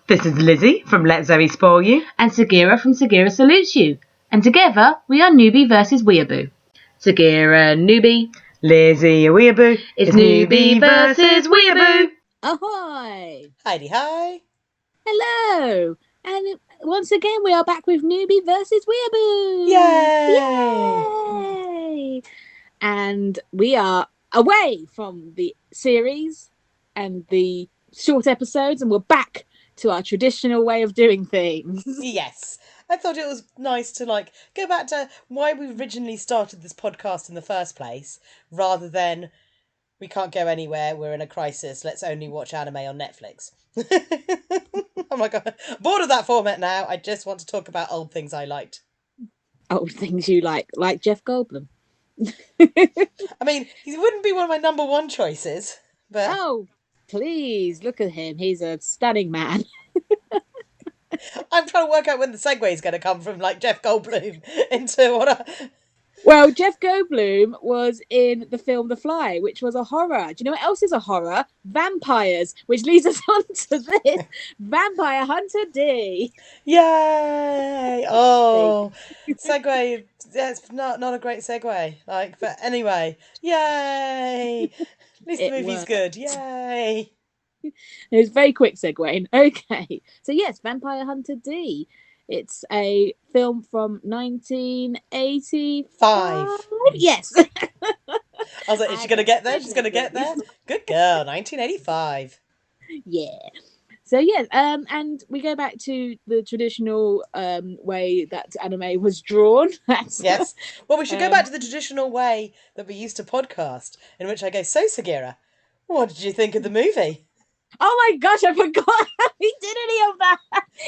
This is Lizzie from Let Zoe Spoil You. And Sagira from Sagira Salutes You. And together we are Newbie versus Weeaboo. Sagira, Newbie. Lizzie, a Weeaboo. It's Newbie versus Weeaboo. Ahoy! Heidi, hi. Hello! And once again we are back with Newbie versus Weeaboo. Yay! Yay! And we are away from the series and the short episodes, and we're back to our traditional way of doing things. Yes. I thought it was nice to go back to why we originally started this podcast in the first place, rather than we can't go anywhere, we're in a crisis, let's only watch anime on Netflix. Oh my god, bored of that format now. I just want to talk about old things I liked. Old things you like Jeff Goldblum. I mean, he wouldn't be one of my number one choices, but... Oh, please, look at him. He's a stunning man. I'm trying to work out when the segue is going to come from, Jeff Goldblum into what Well, Jeff Goldblum was in the film The Fly, which was a horror. Do you know what else is a horror? Vampires, which leads us on to this. Vampire Hunter D. Yay! Oh, segue. That's not a great segue. But anyway, yay! At least the movie's worked. good. Yay! It was a very quick segue. Okay. So yes, Vampire Hunter D. It's a film from 1985. Yes. I was like, is she going to get there? She's going to get there. Good girl. 1985. Yeah. So yeah, and we go back to the traditional way that anime was drawn. Yes. Well, we should go back to the traditional way that we used to podcast, in which I go, so Sagira, what did you think of the movie? Oh my gosh, I forgot how we did any of that.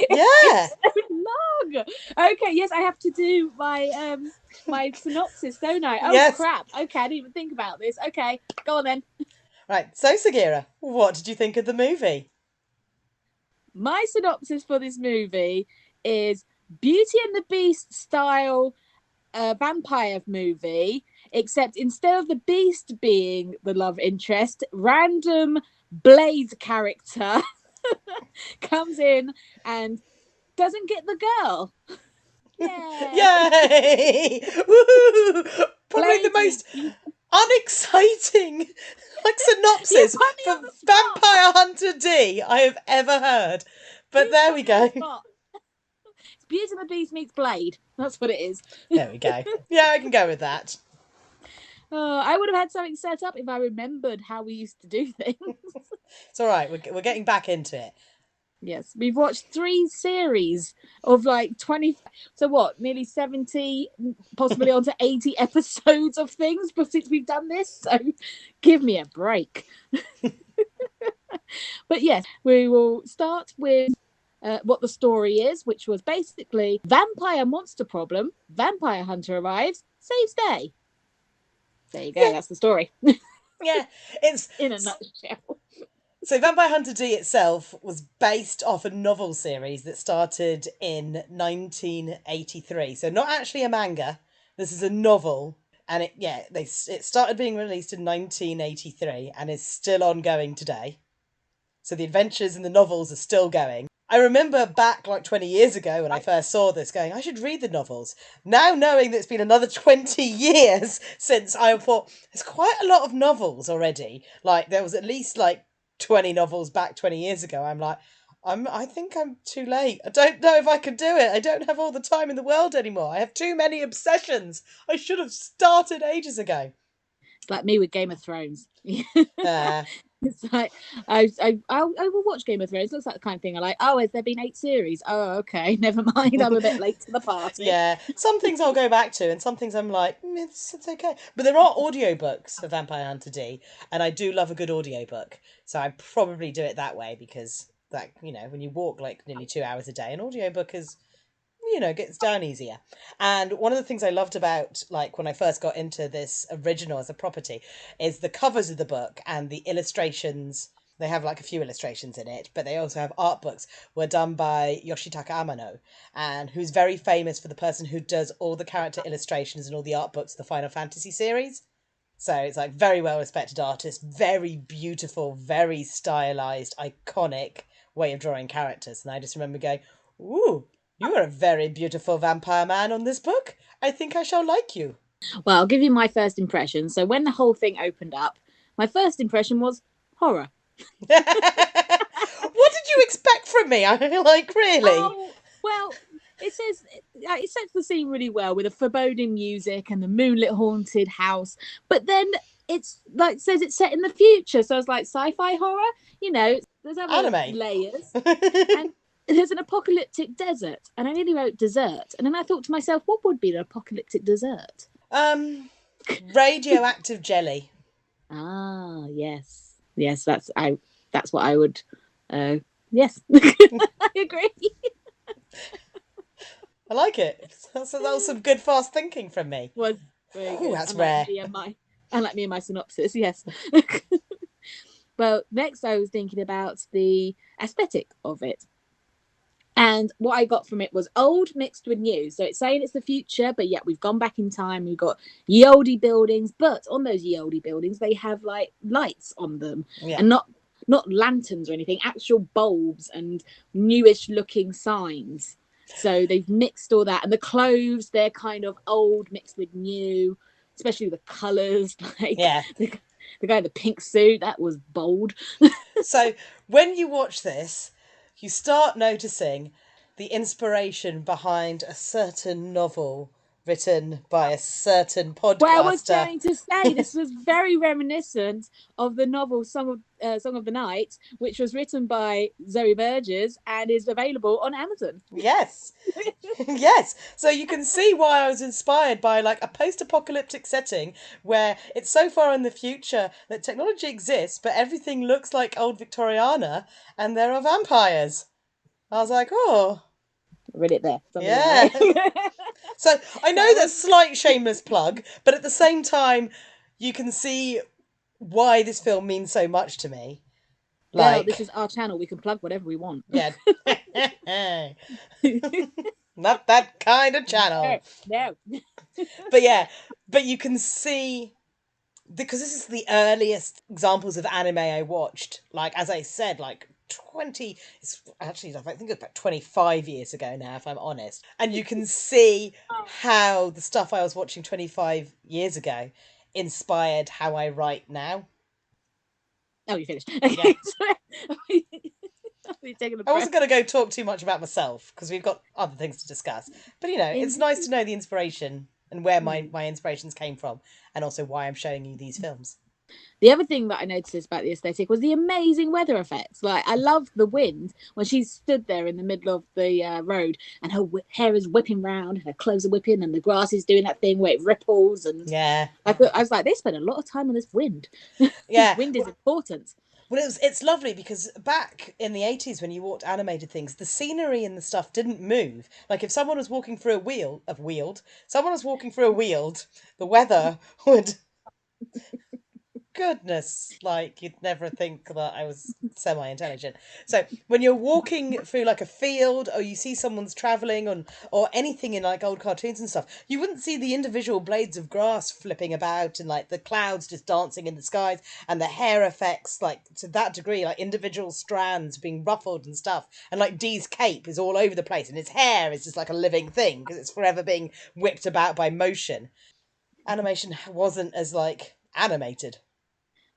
Yeah. It's so long. Okay, yes, I have to do my my synopsis, don't I? Oh yes. Crap. Okay, I didn't even think about this. Okay, go on then. Right, so Sagira, what did you think of the movie? My synopsis for this movie is Beauty and the Beast style vampire movie, except instead of the Beast being the love interest, random Blade character comes in and doesn't get the girl. Yay! Woo! Probably the most unexciting synopsis for Vampire Hunter D I have ever heard. But there we go. It's Beauty and the Beast meets Blade. That's what it is. There we go. Yeah, I can go with that. I would have had something set up if I remembered how we used to do things. It's all right. We're getting back into it. Yes, we've watched 3 series of 20, so what, nearly 70, possibly onto 80 episodes of things since we've done this, so give me a break. But yes, we will start with what the story is, which was basically vampire monster problem, vampire hunter arrives, saves day. There you go, yeah. That's the story. Yeah, it's in a nutshell. So Vampire Hunter D itself was based off a novel series that started in 1983. So not actually a manga. This is a novel. And it started being released in 1983 and is still ongoing today. So the adventures in the novels are still going. I remember back 20 years ago when I first saw this going, I should read the novels. Now knowing that it's been another 20 years since, I thought, there's quite a lot of novels already. There was at least 20 novels back 20 years ago. I think I'm too late. I don't know if I could do it. I don't have all the time in the world anymore. I have too many obsessions. I should have started ages ago. It's like me with Game of Thrones. It's like I will watch Game of Thrones. Looks like the kind of thing I like. Oh, has there been 8 series? Oh, okay, never mind. I'm a bit late to the party. Yeah, some things I'll go back to, and some things I'm like, it's okay. But there are audiobooks for Vampire Hunter D, and I do love a good audiobook. So I probably do it that way because when you walk nearly 2 hours a day, an audiobook is gets down easier. And one of the things I loved about when I first got into this original as a property is the covers of the book and the illustrations. They have a few illustrations in it, but they also have art books were done by Yoshitaka Amano, and who's very famous for the person who does all the character illustrations and all the art books of the Final Fantasy series. So it's very well respected artist, very beautiful, very stylized, iconic way of drawing characters. And I just remember going, "Ooh, you are a very beautiful vampire man on this book. I think I shall like you." Well, I'll give you my first impression. So when the whole thing opened up, my first impression was horror. What did you expect from me? I mean, like, really? Oh, well, it sets the scene really well with the foreboding music and the moonlit haunted house. But then it's like says it's set in the future. So I was like, sci-fi horror, there's other Anime. layers. And there's an apocalyptic desert. And I nearly wrote dessert. And then I thought to myself, what would be an apocalyptic dessert? Radioactive jelly. Ah, yes. Yes, that's what I would yes. I agree. I like it. So that was some good fast thinking from me. Was very good. That's rare. Unlike me and my synopsis, yes. Well, next I was thinking about the aesthetic of it. And what I got from it was old mixed with new. So it's saying it's the future, but yet we've gone back in time. We've got ye olde buildings, but on those ye olde buildings, they have like lights on them, and not lanterns or anything, actual bulbs and newish looking signs. So they've mixed all that, and the clothes, they're kind of old mixed with new, especially the colours. Like the guy in the pink suit, that was bold. So when you watch this, you start noticing the inspiration behind a certain novel written by a certain podcaster. Well, I was going to say this was very reminiscent of the novel Song of the Night, which was written by Zoe Burgess and is available on Amazon. Yes. Yes. So you can see why I was inspired by like a post-apocalyptic setting where it's so far in the future that technology exists, but everything looks like old Victoriana and there are vampires. I was like, oh. Read it there. Yeah. So I know that's a slight shameless plug, but at the same time, you can see why this film means so much to me. Well, this is our channel. We can plug whatever we want. Yeah. Not that kind of channel. No. But you can see, because this is the earliest examples of anime I watched. Like, as I said, like 20, it's actually, I think it's about 25 years ago now, if I'm honest. And you can see how the stuff I was watching 25 years ago inspired how I write now. Oh, you finished. Okay. Yeah. I wasn't going to go talk too much about myself because we've got other things to discuss. But, it's nice to know the inspiration and where my inspirations came from, and also why I'm showing you these films. The other thing that I noticed about the aesthetic was the amazing weather effects. Like, I loved the wind when she stood there in the middle of the road and her hair is whipping round, her clothes are whipping, and the grass is doing that thing where it ripples. And I was like, they spent a lot of time on this wind. Yeah, wind is important. Well, it's lovely because back in the 80s when you watched animated things, the scenery and the stuff didn't move. Like if someone was walking through the weather would... Goodness, like you'd never think that I was semi-intelligent. So when you're walking through like a field or you see someone's travelling or anything in like old cartoons and stuff, you wouldn't see the individual blades of grass flipping about and like the clouds just dancing in the skies and the hair effects like to that degree, like individual strands being ruffled and stuff. And like Dee's cape is all over the place and his hair is just like a living thing because it's forever being whipped about by motion. Animation wasn't as like animated.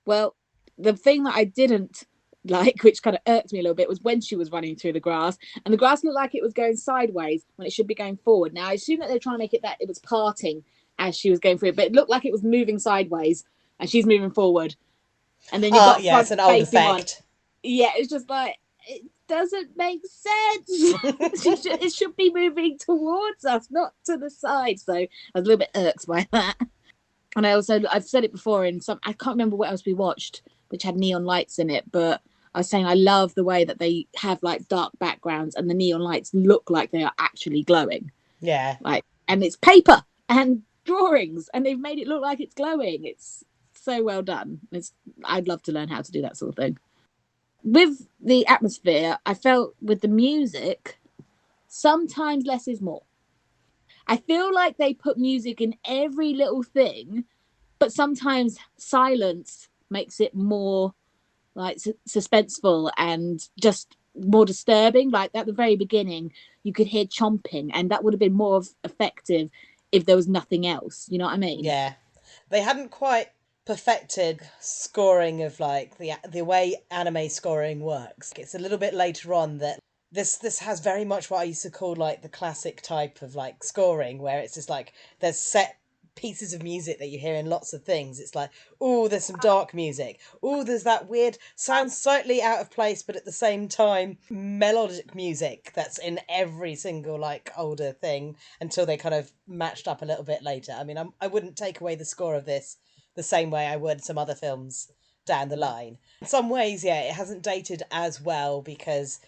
Well, the thing that I didn't like, which kind of irked me a little bit, was when she was running through the grass, and the grass looked like it was going sideways when it should be going forward. Now, I assume that they're trying to make it that it was parting as she was going through it, but it looked like it was moving sideways, and she's moving forward. And then you've got it's an old effect. Yeah, it's just like, it doesn't make sense. It should be moving towards us, not to the side. So I was a little bit irked by that. And I've said it before in some, I can't remember what else we watched, which had neon lights in it, but I was saying I love the way that they have like dark backgrounds and the neon lights look like they are actually glowing. Yeah. Like, and it's paper and drawings and they've made it look like it's glowing. It's so well done. I'd love to learn how to do that sort of thing. With the atmosphere, I felt with the music, sometimes less is more. I feel like they put music in every little thing, but sometimes silence makes it more like suspenseful and just more disturbing. Like at the very beginning, you could hear chomping, and that would have been more effective if there was nothing else. You know what I mean? Yeah. They hadn't quite perfected scoring of like the way anime scoring works. It's a little bit later on that this has very much what I used to call like the classic type of like scoring, where it's just like there's set pieces of music that you hear in lots of things. It's like, oh, there's some dark music. Oh, there's that weird, sounds slightly out of place, but at the same time, melodic music that's in every single like older thing until they kind of matched up a little bit later. I mean, I wouldn't take away the score of this the same way I would some other films down the line. In some ways, yeah, it hasn't dated as well because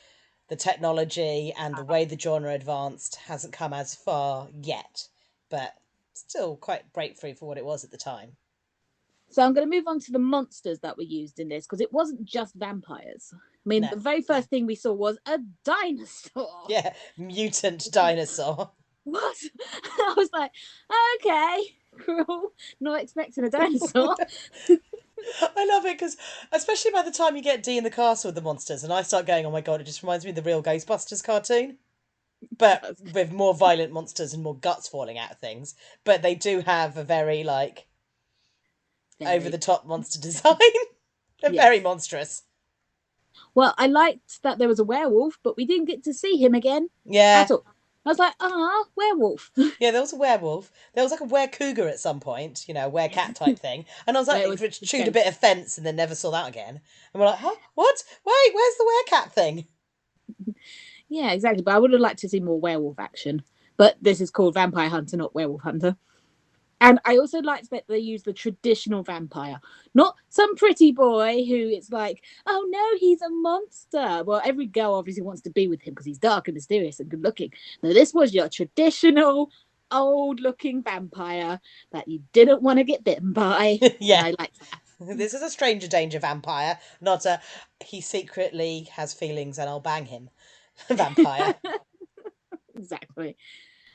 the technology and the way the genre advanced hasn't come as far yet, but still quite breakthrough for what it was at the time. So I'm going to move on to the monsters that were used in this because it wasn't just vampires. I mean, No. the very first thing we saw was a dinosaur. Yeah, mutant dinosaur. What? I was like, okay, cool. Not expecting a dinosaur. I love it because, especially by the time you get Dee in the castle with the monsters, and I start going, oh my god, it just reminds me of the real Ghostbusters cartoon. But with more violent monsters and more guts falling out of things. But they do have a very, like, over-the-top monster design. They're very monstrous. Well, I liked that there was a werewolf, but we didn't get to see him again Yeah. at all. I was like, werewolf. Yeah, there was a werewolf. There was like a were-cougar at some point, you know, a were-cat type thing. And I was like, which chewed a bit of fence and then never saw that again. And we're like, huh? What? Wait, where's the were-cat thing? Yeah, exactly. But I would have liked to see more werewolf action. But this is called Vampire Hunter, not Werewolf Hunter. And I also liked that they used the traditional vampire, not some pretty boy who it's like, oh no, he's a monster. Well, every girl obviously wants to be with him because he's dark and mysterious and good looking. No, this was your traditional, old looking vampire that you didn't want to get bitten by. Yeah. And I liked that. This is a stranger danger vampire, not a he secretly has feelings and I'll bang him vampire. Exactly.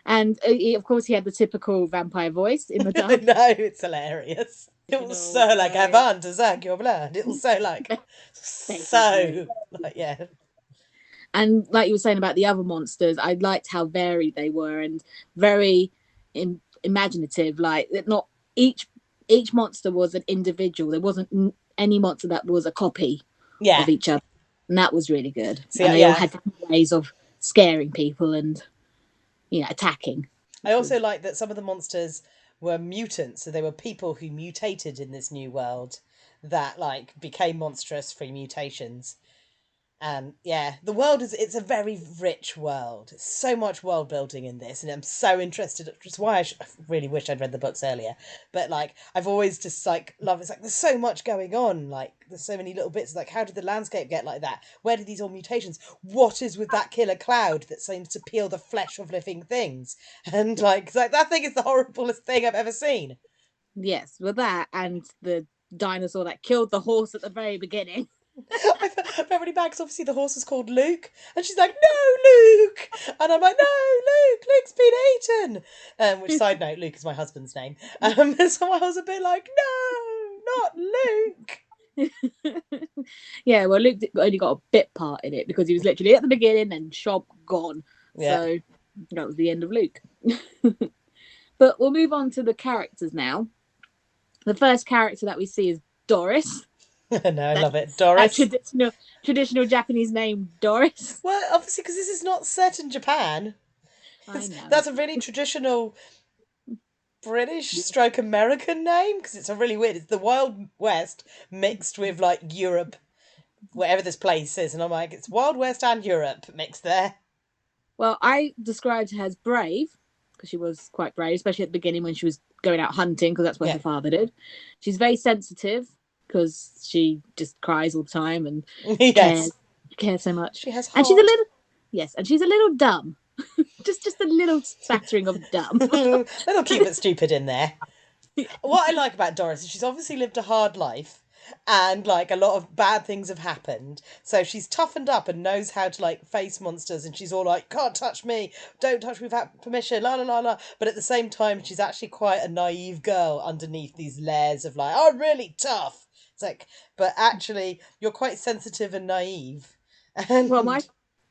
And of course, he had the typical vampire voice in the dark. No, it's hilarious. It was so like, I want to suck your blood. It was so like, so like, yeah. And like you were saying about the other monsters, I liked how varied they were and very imaginative. Like not each monster was an individual. There wasn't any monster that was a copy of each other, and that was really good. So, and they all had different ways of scaring people and attacking. I also like that some of the monsters were mutants, so they were people who mutated in this new world that like became monstrous through mutations. And yeah, the world it's a very rich world. It's so much world building in this, and I'm so interested. Which is why I really wish I'd read the books earlier. But like, I've always just like love. It's like there's so much going on. Like there's so many little bits. Like how did the landscape get like that? Where did these all mutations? What is with that killer cloud that seems to peel the flesh of living things? And like that thing is the horriblest thing I've ever seen. Yes, with that and the dinosaur that killed the horse at the very beginning. I felt really bad because obviously the horse is called Luke, and she's like, "No, Luke," and I'm like, "No, Luke's been eaten." Which, side note, Luke is my husband's name. So I was a bit like, "No, not Luke." Yeah, well, Luke only got a bit part in it because he was literally at the beginning and shop gone. Yeah. So that was the end of Luke. But we'll move on to the characters now. The first character that we see is Doris. No, I love it. Doris. Traditional Japanese name, Doris. Well, obviously, because this is not set in Japan. I know. That's a really traditional British stroke American name, because it's a really weird. It's the Wild West mixed with, like, Europe, wherever this place is. And I'm like, it's Wild West and Europe mixed there. Well, I described her as brave, because she was quite brave, especially at the beginning when she was going out hunting, because that's what her father did. She's very sensitive, because she just cries all the time and cares so much. She has heart. And she's a little dumb. just a little spattering of dumb. Little cute but stupid in there. What I like about Doris is she's obviously lived a hard life and like a lot of bad things have happened. So she's toughened up and knows how to like face monsters, and she's all like, "Can't touch me, don't touch me without permission, la la la la." But at the same time, she's actually quite a naive girl underneath these layers of like, "I'm really tough." It's like, but actually, you're quite sensitive and naive. And Well,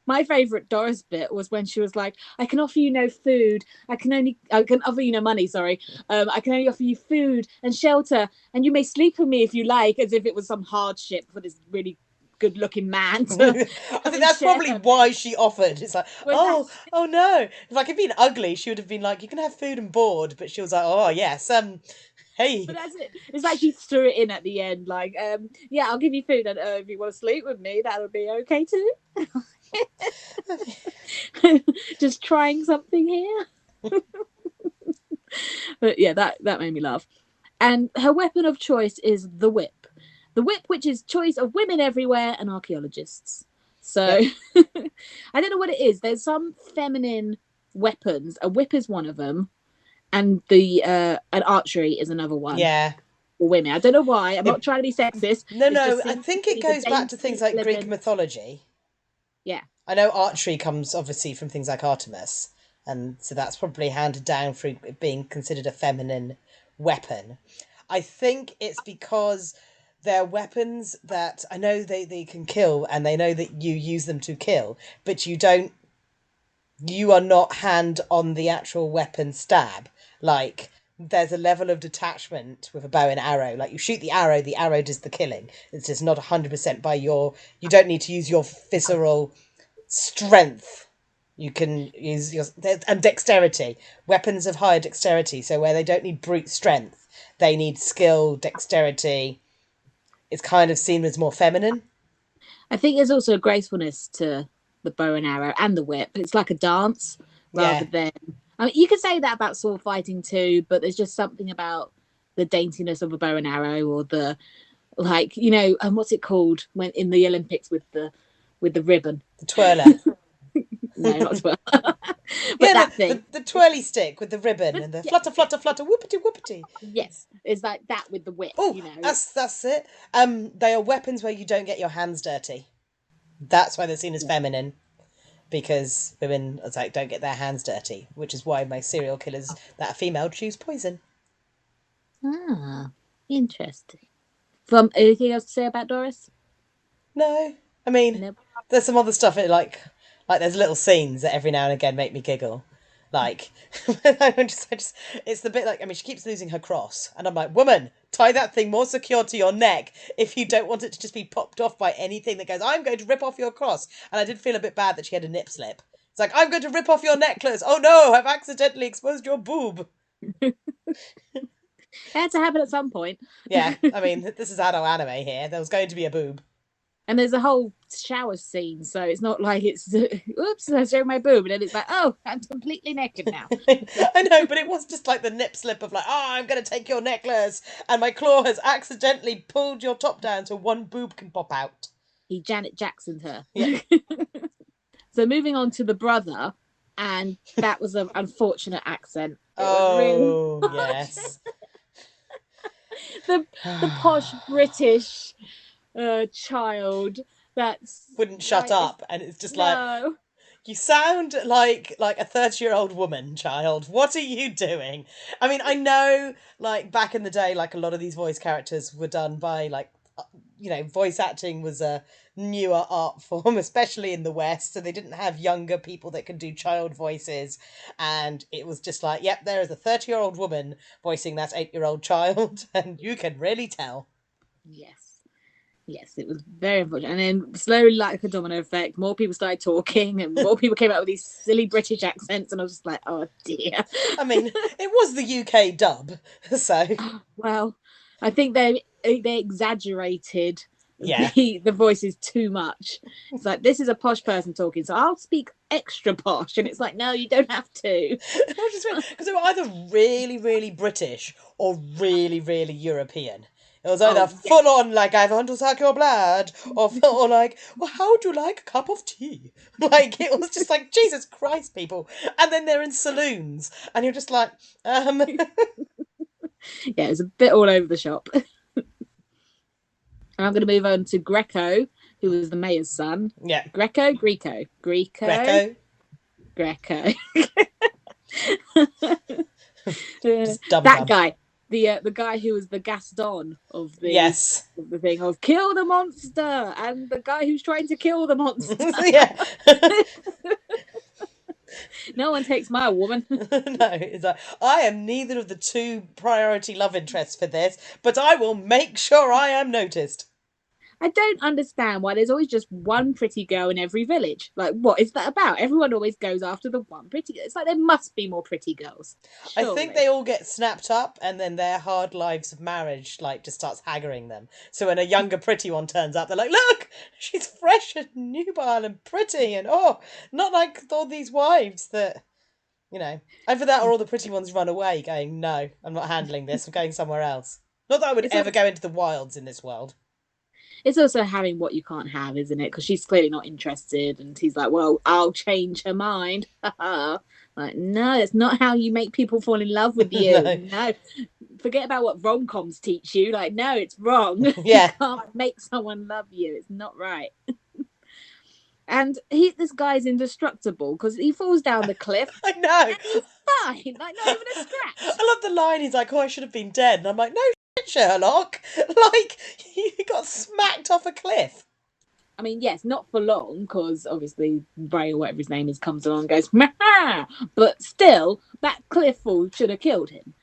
my favourite Doris bit was when she was like, I can offer you no food. I can offer you no money, sorry. I can only offer you food and shelter, and you may sleep with me if you like, as if it was some hardship for this really good looking man to I think that's probably why she offered. It's like, oh no. If like it'd been ugly, she would have been like, you can have food and board, but she was like, oh yes, hey. But that's it. It's like she threw it in at the end, like, yeah, I'll give you food, and if you want to sleep with me, that'll be okay too. Just trying something here. But yeah, that made me laugh. And her weapon of choice is the whip. The whip, which is choice of women everywhere and archaeologists. So I don't know what it is. There's some feminine weapons. A whip is one of them, and the an archery is another one. Yeah. For women. I don't know why. I'm not trying to be sexist. No, I think it goes back to things like Greek mythology. Yeah. I know archery comes obviously from things like Artemis, and so that's probably handed down through it being considered a feminine weapon. I think it's because they're weapons that I know they can kill, and they know that you use them to kill, but you are not hand on the actual weapon stab. Like, there's a level of detachment with a bow and arrow. Like, you shoot the arrow does the killing. It's just not 100% by you don't need to use your visceral strength. You can use and dexterity. Weapons of higher dexterity, so where they don't need brute strength, they need skill, dexterity. It's kind of seen as more feminine. I think there's also a gracefulness to the bow and arrow and the whip. It's like a dance rather than. I mean, you could say that about sword fighting too, but there's just something about the daintiness of a bow and arrow, or the, like, you know, and what's it called when in the Olympics with the ribbon? The twirler. No, not twirler. But yeah, that thing. The twirly stick with the ribbon and the flutter, whoopity, whoopity. Yes, it's like that with the whip. Oh, you know. that's it. They are weapons where you don't get your hands dirty. That's why they're seen as feminine, because women don't get their hands dirty, which is why most serial killers that are female choose poison. Ah, interesting. From anything else to say about Doris? No, I mean, there's some other stuff like there's little scenes that every now and again make me giggle. Like, it's the bit like, I mean, she keeps losing her cross, and I'm like, woman, tie that thing more secure to your neck if you don't want it to just be popped off by anything that goes, I'm going to rip off your cross. And I did feel a bit bad that she had a nip slip. It's like, I'm going to rip off your necklace. Oh no, I've accidentally exposed your boob. It had to happen at some point. Yeah, I mean, this is adult anime here. There was going to be a boob. And there's a whole shower scene, so it's not like it's, oops, I showed my boob, and then it's like, oh, I'm completely naked now. I know, but it was just like the nip slip of like, oh, I'm going to take your necklace, and my claw has accidentally pulled your top down so one boob can pop out. He Janet Jacksoned her. Yeah. So moving on to the brother, and that was an unfortunate accent. Really... yes. the posh British child that's wouldn't shut up, and it's just like, you sound like a 30-year-old woman, child. What are you doing? I mean, I know, like, back in the day, like, a lot of these voice characters were done by, like, you know, voice acting was a newer art form, especially in the West, so they didn't have younger people that could do child voices, and it was just like, yep, there is a 30-year-old woman voicing that 8-year-old child, and you can really tell. Yes, it was very unfortunate. And then slowly, like a domino effect, more people started talking and more people came out with these silly British accents, and I was just like, oh dear. I mean, it was the UK dub, so... Well, I think they exaggerated the voices too much. It's like, this is a posh person talking, so I'll speak extra posh. And it's like, no, you don't have to. Because they were either really, really British or really, really European. It was either full on, like, I want to suck your blood, or like, well, how would you like a cup of tea? Like, it was just like, Jesus Christ, people. And then they're in saloons, and you're just like, Yeah, it was a bit all over the shop. And I'm going to move on to Greco, who was the mayor's son. Yeah. Greco. That guy. the guy who was the Gaston of Yes. the thing of kill the monster, and the guy who's trying to kill the monster. Yeah. No one takes my woman. No, it's like, I am neither of the two priority love interests for this, but I will make sure I am noticed. I don't understand why there's always just one pretty girl in every village. Like, what is that about? Everyone always goes after the one pretty girl. It's like there must be more pretty girls. Surely. I think they all get snapped up, and then their hard lives of marriage like just starts haggling them. So when a younger pretty one turns up, they're like, "Look, she's fresh and nubile and pretty, and oh, not like all these wives that." Either that or all the pretty ones run away going, "No, I'm not handling this, I'm going somewhere else." Not that I would ever go into the wilds in this world. It's also having what you can't have, isn't it? Because she's clearly not interested, and he's like, "Well, I'll change her mind." Like, no, that's not how you make people fall in love with you. No. Forget about what rom-coms teach you. Like, no, it's wrong. Yeah. You can't make someone love you. It's not right. And this guy's indestructible because he falls down the cliff. I know. And he's fine, like not even a scratch. I love the line. He's like, "Oh, I should have been dead," and I'm like, "No shit, Sherlock. Like, you got smacked off a cliff." I mean, yes, not for long, because obviously Bray or whatever his name is comes along and goes, Mah! But still, that cliff fall should have killed him.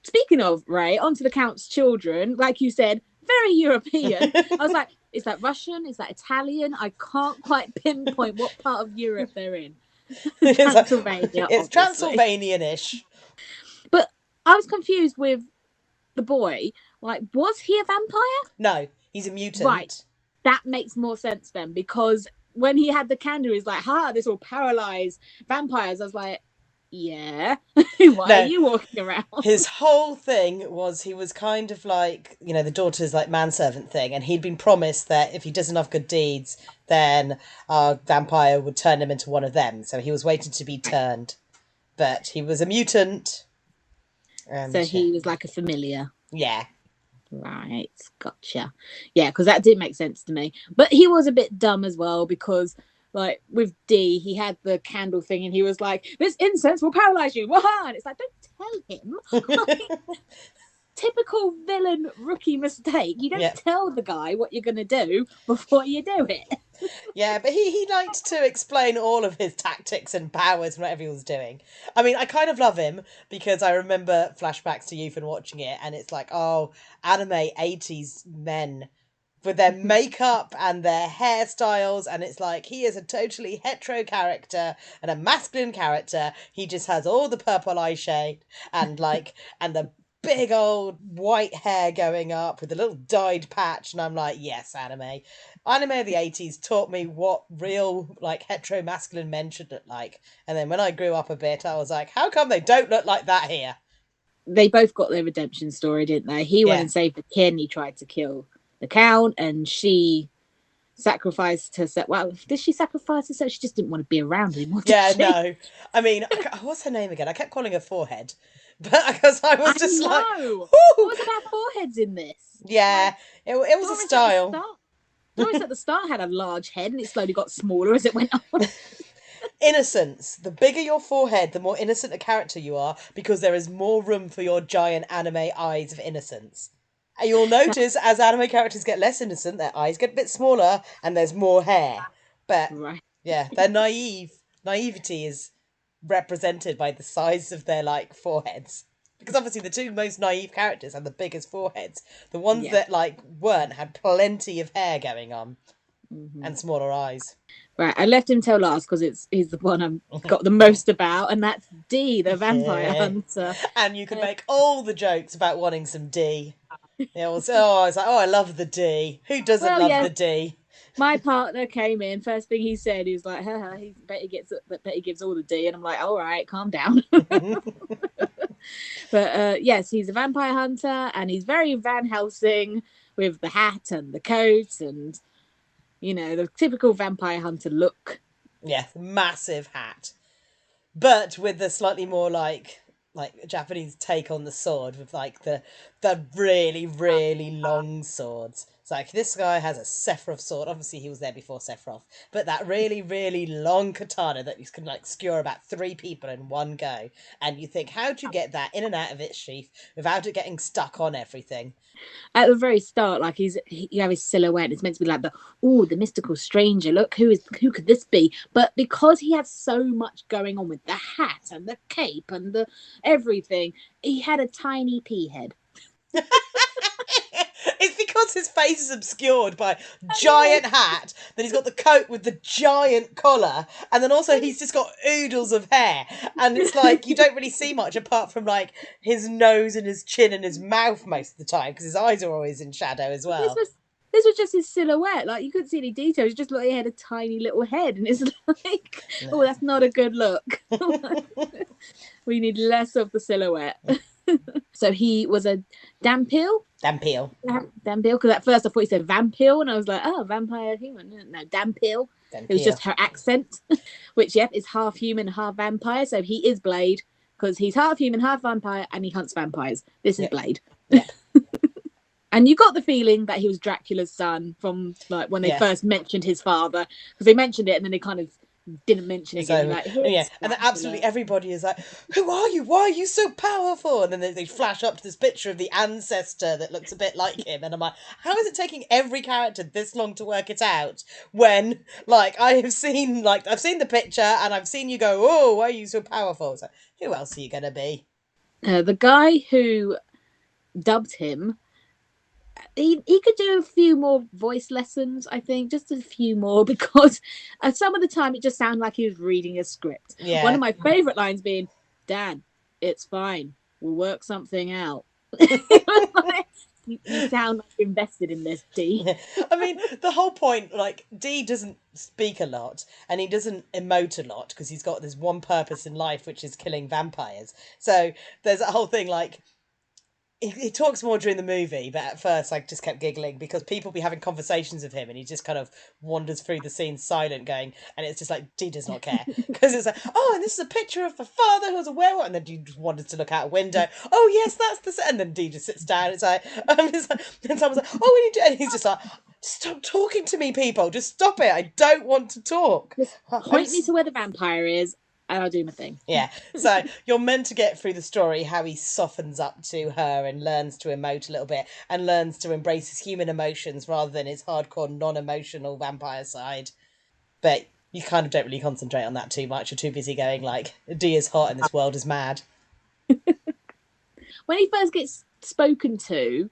Speaking of Ray, onto the Count's children, like you said, very European. I was like, is that Russian? Is that Italian? I can't quite pinpoint what part of Europe they're in. Transylvania. It's Transylvanian-ish. But I was confused with the boy. Like, was he a vampire? No, he's a mutant. Right. That makes more sense then, because when he had the candle, he's like, this will paralyze vampires. I was like, yeah. Why are you walking around? His whole thing was he was kind of like, the daughter's like manservant thing, and he'd been promised that if he does enough good deeds, then our vampire would turn him into one of them. So he was waiting to be turned. But he was a mutant. And, so he was like a familiar. Yeah. Right, gotcha. Yeah, because that did make sense to me. But he was a bit dumb as well, because like with D, he had the candle thing and he was like, "This incense will paralyze you." And it's like, don't tell him. Like, typical villain rookie mistake. You don't tell the guy what you're going to do before you do it. Yeah, but he liked to explain all of his tactics and powers and whatever he was doing. I mean, I kind of love him because I remember flashbacks to youth and watching it, and it's like, oh, anime 80s men with their makeup and their hairstyles, and it's like he is a totally hetero character and a masculine character. He just has all the purple eye shade and and the big old white hair going up with a little dyed patch, and I'm like, yes, anime of the 80s taught me what real hetero masculine men should look like. And then when I grew up a bit, I was like, how come they don't look like that here? They both got their redemption story, didn't they? He went and saved the kid, and he tried to kill the Count, and she sacrificed herself. Well, did she sacrifice herself? She just didn't want to be around anymore, did she? No. I mean, what's her name again? I kept calling her Forehead. But because I was just like, what was about foreheads in this? Yeah, it was Doris a style. Doris at the start had a large head, and it slowly got smaller as it went on. Innocence. The bigger your forehead, the more innocent a character you are, because there is more room for your giant anime eyes of innocence. And you'll notice as anime characters get less innocent, their eyes get a bit smaller and there's more hair. But yeah, their naivety is represented by the size of their foreheads. Because obviously the two most naive characters had the biggest foreheads. The ones that weren't had plenty of hair going on and smaller eyes. Right, I left him till last because he's the one I've got the most about, and that's D, the vampire hunter. And you can make all the jokes about wanting some D. It was like, I love the D. Who doesn't love the D? My partner came in. First thing he said, he was like, he Betty gives all the D, and I'm like, all right, calm down. But yes, he's a vampire hunter, and he's very Van Helsing with the hat and the coat and the typical vampire hunter look. Yeah, massive hat, but with the slightly more like Japanese take on the sword, with the really really long swords. It's like, this guy has a Sephiroth sword. Obviously, he was there before Sephiroth. But that really, really long katana that you can, like, skewer about 3 people in one go. And you think, how'd you get that in and out of its sheath without it getting stuck on everything? At the very start, like you have his silhouette. It's meant to be like the mystical stranger. Look, who could this be? But because he had so much going on with the hat and the cape and the everything, he had a tiny pea head. It's because his face is obscured by giant hat, then he's got the coat with the giant collar, and then also he's just got oodles of hair, and it's like you don't really see much apart from like his nose and his chin and his mouth most of the time, because his eyes are always in shadow as well. This was just his silhouette. Like, you couldn't see any details. It just looked like he had a tiny little head, and it's like, oh, that's not a good look. We need less of the silhouette. So he was a Dampeel. Dampeel, because at first I thought he said Vampeel, and I was like, oh, vampire human. No, Dampeel. It was just her accent, which, yep, is half human, half vampire. So he is Blade, because he's half human, half vampire, and he hunts vampires. This is Blade. Yeah. And you got the feeling that he was Dracula's son from like when they first mentioned his father, because they mentioned it and then they kind of didn't mention it again. Like, and then absolutely everybody is like, who are you? Why are you so powerful? And then they flash up to this picture of the ancestor that looks a bit like him, and I'm like, how is it taking every character this long to work it out when, like, I've seen the picture and I've seen you go, oh, why are you so powerful? So who else are you gonna be? The guy who dubbed him, he could do a few more voice lessons, I think, just a few more, because some of the time it just sounded like he was reading a script. Yeah. One of my favourite lines being, "Dad, it's fine. We'll work something out." You sound like invested in this, D. I mean, the whole point, like, D doesn't speak a lot and he doesn't emote a lot because he's got this one purpose in life, which is killing vampires. So there's that whole thing, like, he talks more during the movie, but at first I just kept giggling because people be having conversations with him and he just kind of wanders through the scene silent going, and it's just like, D does not care. Because it's like, oh, and this is a picture of a father who's a werewolf, and then D just wanders to look out a window. Oh, yes, that's the... And then D just sits down. It's like, and someone's like, oh, what are you doing? And he's just like, stop talking to me, people. Just stop it. I don't want to talk. Point me to where the vampire is, and I'll do my thing. Yeah. So you're meant to get through the story how he softens up to her and learns to emote a little bit and learns to embrace his human emotions rather than his hardcore non-emotional vampire side. But you kind of don't really concentrate on that too much. You're too busy going like, D is hot and this world is mad. When he first gets spoken to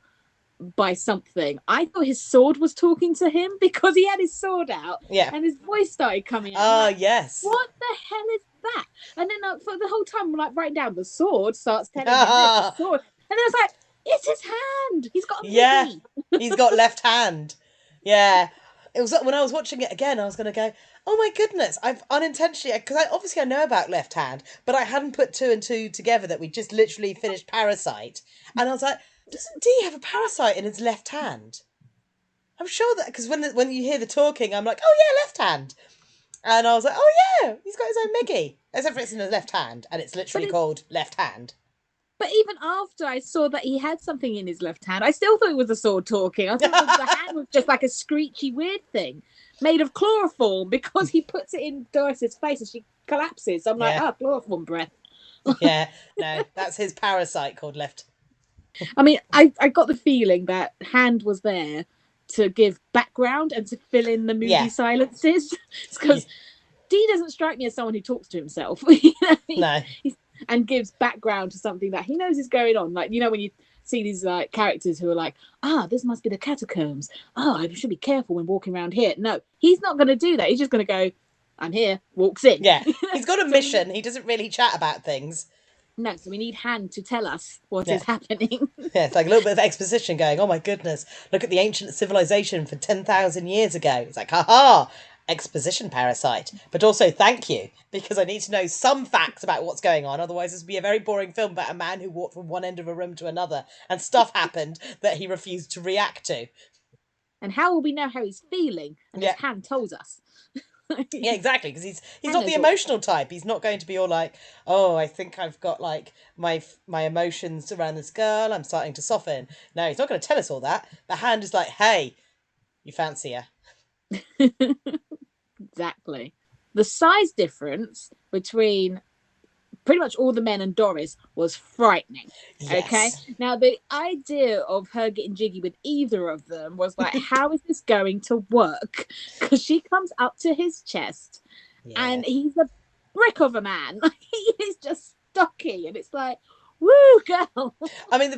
by something, I thought his sword was talking to him because he had his sword out, and his voice started coming out. Ah, yes. What the hell is that? And then for the whole time, I'm like writing down, the sword starts telling me the sword, and then I was like, it's his hand. He's got a mini. He's got left hand. Yeah. It was when I was watching it again, I was going to go, oh my goodness, I've unintentionally, because I know about left hand, but I hadn't put 2 and 2 together that we just literally finished Parasite, and I was like, doesn't D have a parasite in his left hand? I'm sure that, because when you hear the talking, I'm like, oh yeah, left hand. And I was like, oh yeah, he's got his own Miggy. Except for it's in his left hand, and it's literally called left hand. But even after I saw that he had something in his left hand, I still thought it was a sword talking. I thought the hand was just like a screechy weird thing made of chloroform, because he puts it in Doris's face and she collapses. So I'm like, chloroform breath. Yeah, no, that's his parasite called left. I mean, I got the feeling that hand was there to give background and to fill in the movie silences, because D doesn't strike me as someone who talks to himself. No. And gives background to something that he knows is going on. Like, when you see these like characters who are like, this must be the catacombs. I should be careful when walking around here. No, he's not going to do that. He's just going to go, I'm here, walks in. Yeah, he's got a mission. He doesn't really chat about things. No, so we need hand to tell us what is happening. Yeah, it's like a little bit of exposition going, oh my goodness, look at the ancient civilization for 10,000 years ago. It's like, haha, exposition parasite. But also thank you, because I need to know some facts about what's going on. Otherwise this would be a very boring film about a man who walked from one end of a room to another and stuff happened that he refused to react to. And how will we know how he's feeling? And his hand told us. Yeah, exactly, because he's not the Hannah's emotional type. He's not going to be all like, oh, I think I've got like my emotions around this girl. I'm starting to soften. No, he's not going to tell us all that. The hand is like, hey, you fancy her? Exactly. The size difference between pretty much all the men and Doris was frightening. Okay. Yes. Now, the idea of her getting jiggy with either of them was like, how is this going to work? Because she comes up to his chest Yeah. and he's a brick of a man. He is just stocky. And it's like, woo, girl. I mean,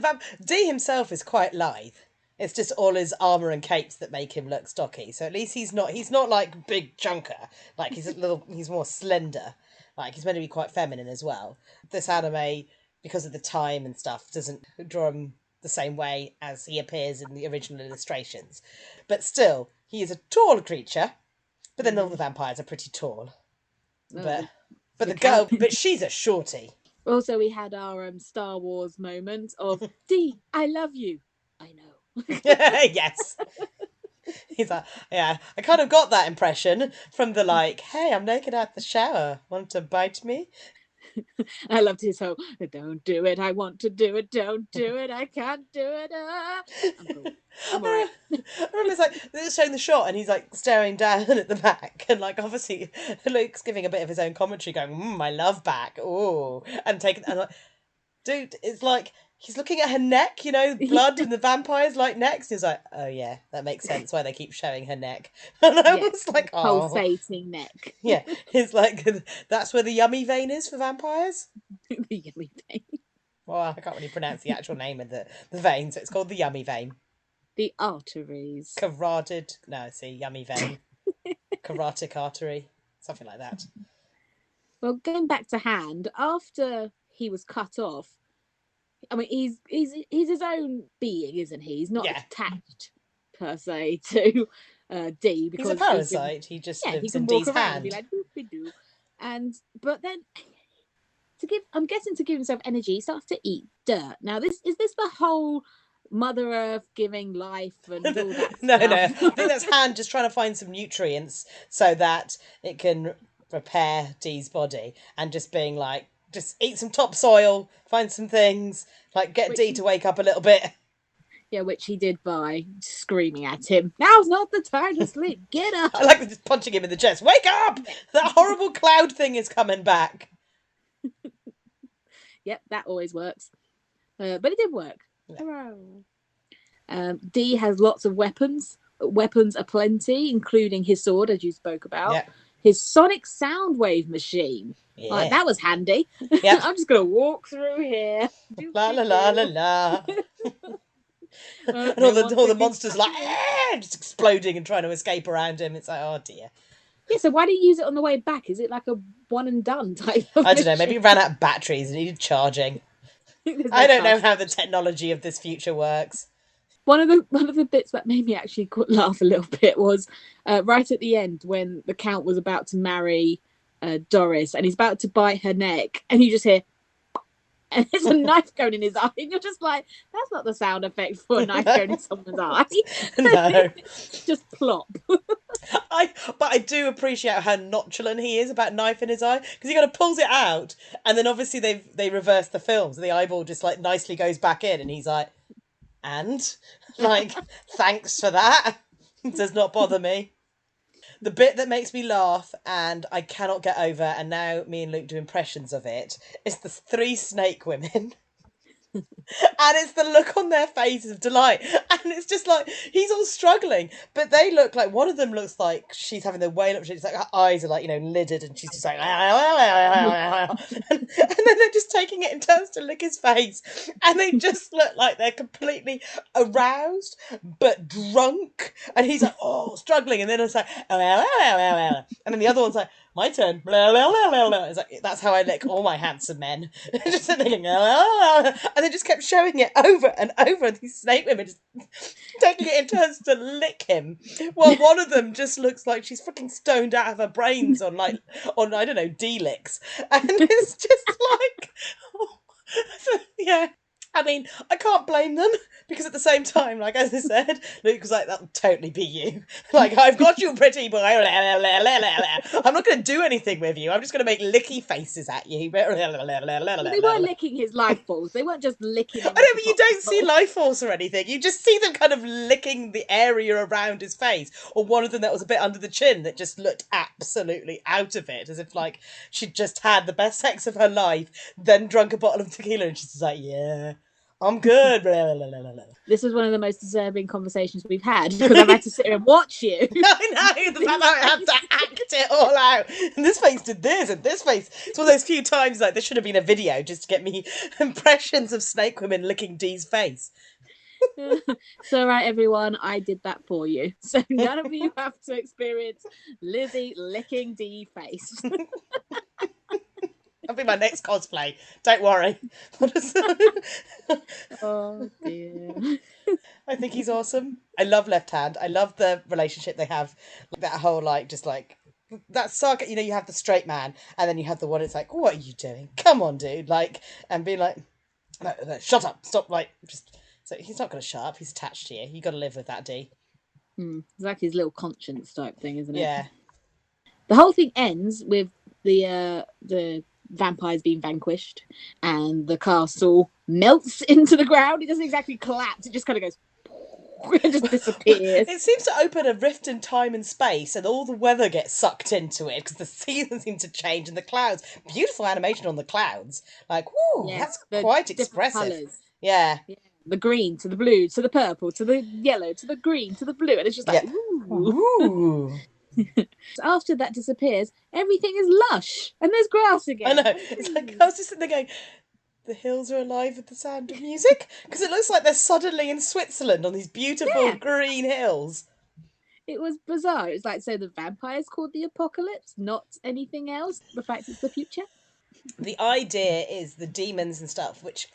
D himself is quite lithe. It's just all his armor and capes that make him look stocky. So at least he's not like big chunker. Like he's more slender. Like he's meant to be quite feminine as well. This anime, because of the time and stuff, doesn't draw him the same way as he appears in the original illustrations. But still, he is a tall creature. But then all the vampires are pretty tall. But the girl, but she's a shorty. Also, we had our Star Wars moment of D, I love you. I know. Yes. He's like, yeah, I kind of got that impression from the like, hey, I'm naked at the shower. Want to bite me? I loved his whole, don't do it, I want to do it, don't do it, I can't do it. I'm cool. I'm alright. I remember it's like, they're showing the shot and he's like staring down at the back and like obviously Luke's giving a bit of his own commentary going, I love back. Ooh. And taking, and like, dude, it's like, he's looking at her neck, you know, blood and the vampires like necks. He's like, oh yeah, that makes sense why they keep showing her neck. And I was like, oh. Pulsating neck. Yeah, it's like, that's where the yummy vein is for vampires. The yummy vein. Well, I can't really pronounce the actual name of the vein, so it's called the yummy vein. The arteries. Carotid, no, see, yummy vein. Carotid artery, something like that. Well, going back to Hand, after he was cut off, I mean, he's his own being, isn't he? He's not attached per se to D because he's a parasite. He just lives in D's hand. And be like doo. And but then I'm guessing to give himself energy, he starts to eat dirt. Now, is this the whole Mother Earth giving life and all that? No. I think that's Hand just trying to find some nutrients so that it can repair Dee's body, and just being like, just eat some topsoil, find some things, like get Dee to wake up a little bit. Yeah, which he did by screaming at him, now's not the time to sleep, get up. I like just punching him in the chest, wake up! That horrible cloud thing is coming back. Yep, that always works. But it did work. Yeah. D has lots of weapons. Weapons aplenty, including his sword, as you spoke about. Yep. His sonic sound wave machine. Yeah. Like, that was handy. Yep. I'm just going to walk through here. La la la la la. And all the monsters like just exploding and trying to escape around him. It's like, oh dear. Yeah, so why didn't you use it on the way back? Is it like a one and done type of I don't know, maybe he ran out of batteries and needed charging. I don't know how the technology of this future works. One of the bits that made me actually laugh a little bit was right at the end when the Count was about to marry Doris and he's about to bite her neck, and you just hear, and there's a knife going in his eye, and you're just like, that's not the sound effect for a knife going in someone's eye. No. Just plop. But I do appreciate how nonchalant he is about knife in his eye, because he kind of pulls it out, and then obviously they reverse the film, so the eyeball just like nicely goes back in, and he's like, and like, thanks for that. It does not bother me. The bit that makes me laugh and I cannot get over, and now me and Luke do impressions of it, is the 3 snake women. And it's the look on their faces of delight, and it's just like he's all struggling, but they look like, one of them looks like she's having the whale up. She's like, her eyes are like, you know, lidded, and she's just like and then they're just taking it in turns to lick his face, and they just look like they're completely aroused but drunk, and he's like, oh, struggling, and then it's like, and then the other one's like, my turn. It's like, that's how I lick all my handsome men. Just thinking, and they just kept showing it over and over. These snake women just taking it in turns to lick him. Well, one of them just looks like she's fucking stoned out of her brains on I don't know, D-licks. And it's just like, oh, yeah. I mean, I can't blame them because at the same time, like as I said, Luke was like, "That'll totally be you." Like, I've got you, pretty boy. I'm not going to do anything with you. I'm just going to make licky faces at you. Well, they were licking his life balls. They weren't just licking him. I know, but you don't see life force or anything. You just see them kind of licking the area around his face, or one of them that was a bit under the chin that just looked absolutely out of it, as if like she'd just had the best sex of her life, then drunk a bottle of tequila, and she's like, "Yeah, I'm good." This was one of the most disturbing conversations we've had because I've had to sit here and watch you. I know, the fact that I had to act it all out. And this face did this, and this face. It's one of those few times like there should have been a video just to get me impressions of snake women licking Dee's face. So, right, everyone, I did that for you. So none of you have to experience Lizzie licking Dee face. That'll be my next cosplay. Don't worry. Oh, dear. I think he's awesome. I love Left Hand. I love the relationship they have. That whole, like, just like, that saga, you know, you have the straight man, and then you have the one, it's like, what are you doing? Come on, dude. Like, and being like, no, shut up. Stop, like, just... So he's not going to shut up. He's attached to you. You got to live with that, Dee. It's like his little conscience type thing, isn't it? Yeah. The whole thing ends with the vampires being vanquished and the castle melts into the ground. It doesn't exactly collapse. It just kind of goes... It just disappears. It seems to open a rift in time and space, and all the weather gets sucked into it because the seasons seem to change, and the clouds. Beautiful animation on the clouds. Like, whoo, Yes, that's quite different expressive. colours. Yeah. The green to the blue to the purple to the yellow to the green to the blue, and it's just like, Ooh. After that disappears, everything is lush and there's grass again. I know. It's like, I was just sitting there going, the hills are alive with the sound of music? Because it looks like they're suddenly in Switzerland on these beautiful green hills. It was bizarre. It's like, so the vampires called the apocalypse, not anything else. The fact it's the future. The idea is the demons and stuff, which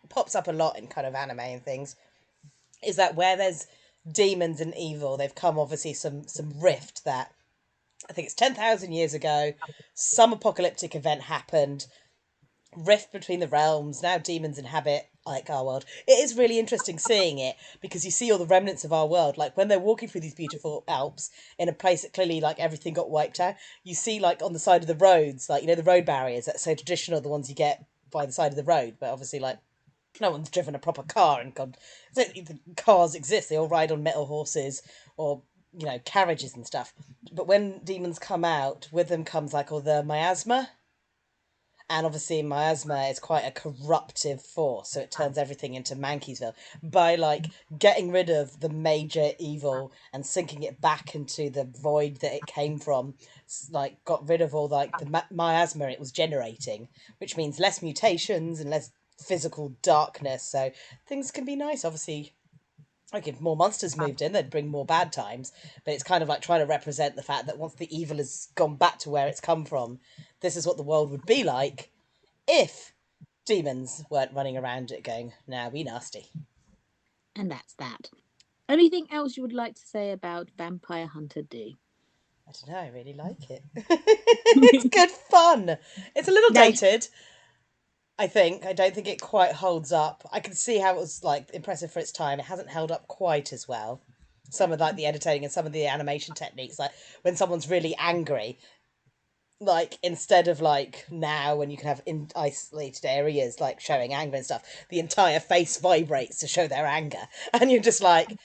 pops up a lot in kind of anime and things, is that where there's demons and evil, they've come obviously some rift that, I think it's 10,000 years ago, some apocalyptic event happened, rift between the realms, now demons inhabit like our world. It is really interesting seeing it because you see all the remnants of our world, like when they're walking through these beautiful Alps in a place that clearly like everything got wiped out, you see like on the side of the roads, like, you know, the road barriers that's so traditional, the ones you get by the side of the road, but obviously like no one's driven a proper car and gone, the cars exist, they all ride on metal horses or, you know, carriages and stuff. But when demons come out, with them comes like all the miasma. And obviously miasma is quite a corruptive force, so it turns everything into Mankeysville. By like getting rid of the major evil and sinking it back into the void that it came from, like got rid of all like the miasma it was generating, which means less mutations and less physical darkness, so things can be nice. Obviously, like if more monsters moved in, they'd bring more bad times, but it's kind of like trying to represent the fact that once the evil has gone back to where it's come from, this is what the world would be like if demons weren't running around it going, nah, we nasty. And that's that. Anything else you would like to say about Vampire Hunter D? I don't know, I really like it. It's good fun. It's a little dated, I think. I don't think it quite holds up. I can see how it was like impressive for its time. It hasn't held up quite as well. Some of like the editing and some of the animation techniques, like when someone's really angry, like instead of like now when you can have in isolated areas like showing anger and stuff, the entire face vibrates to show their anger, and you're just like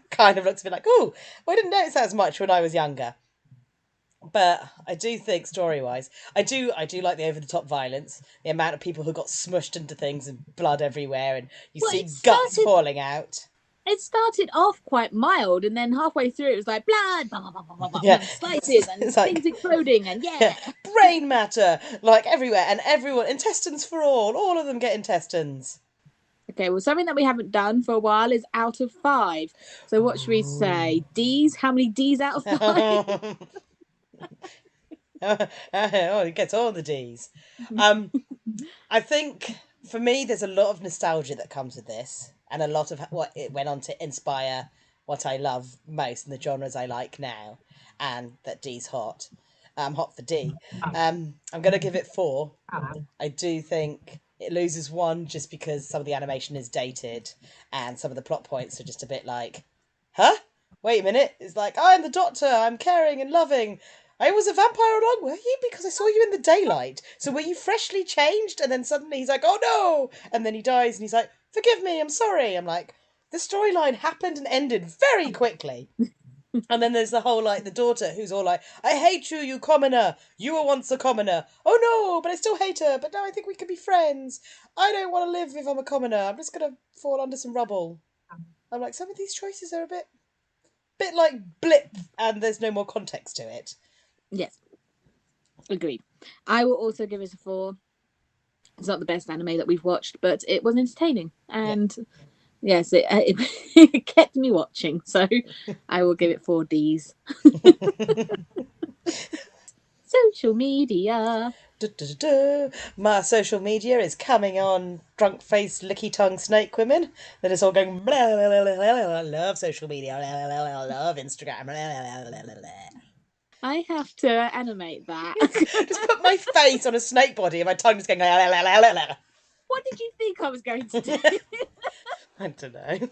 kind of looks a bit like, oh, I didn't notice that as much when I was younger. But I do think story-wise, I do like the over-the-top violence, the amount of people who got smushed into things and blood everywhere, and you see guts falling out. It started off quite mild, and then halfway through it was like blood, blah, blah, blah, blah, blah, Yeah. and slices and It's things like- exploding, and Brain matter, like everywhere, and everyone, intestines for all of them get intestines. Okay, well, something that we haven't done for a while is out of 5. So what should we say? D's? How many D's out of 5? Oh, it gets all the D's. I think for me, there's a lot of nostalgia that comes with this, and a lot of what it went on to inspire what I love most and the genres I like now, and that D's hot. I'm hot for D. I'm going to give it 4. I do think It loses 1 just because some of the animation is dated and some of the plot points are just a bit like, huh? Wait a minute. It's like, I'm the doctor. I'm caring and loving. I was a vampire all along, were you? Because I saw you in the daylight. So were you freshly changed? And then suddenly he's like, oh no! And then he dies and he's like, forgive me, I'm sorry. I'm like, the storyline happened and ended very quickly. And then there's the whole, like, the daughter who's all like, I hate you, you commoner. You were once a commoner. Oh no, but I still hate her. But now I think we can be friends. I don't want to live if I'm a commoner. I'm just going to fall under some rubble. I'm like, some of these choices are a bit like blip, and there's no more context to it. Yes. Agreed. I will also give it a 4. It's not the best anime that we've watched, but it was entertaining. And yes, it kept me watching. So I will give it 4 Ds. Social media. My social media is coming on drunk-faced, licky-tongued snake women that is all going, blah, blah, blah, blah, blah. I love social media, blah, blah, blah, blah, love Instagram. Blah, blah, blah, blah, blah. I have to animate that. Just put my face on a snake body and my tongue just going, blah, blah, blah, blah, blah. What did you think I was going to do? I don't know.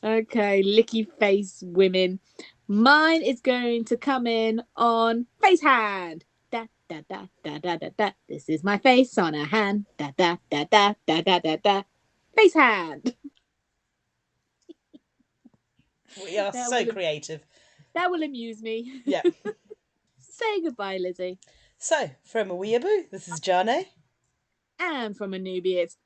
Okay, licky face women. Mine is going to come in on face hand. Da da da da da da da. This is my face on a hand. Da da da da da da da da. Face hand. We are so creative. That will amuse me. Yeah. Say goodbye, Lizzie. So, from a Weeaboo, this is Jane. And from a newbie, it's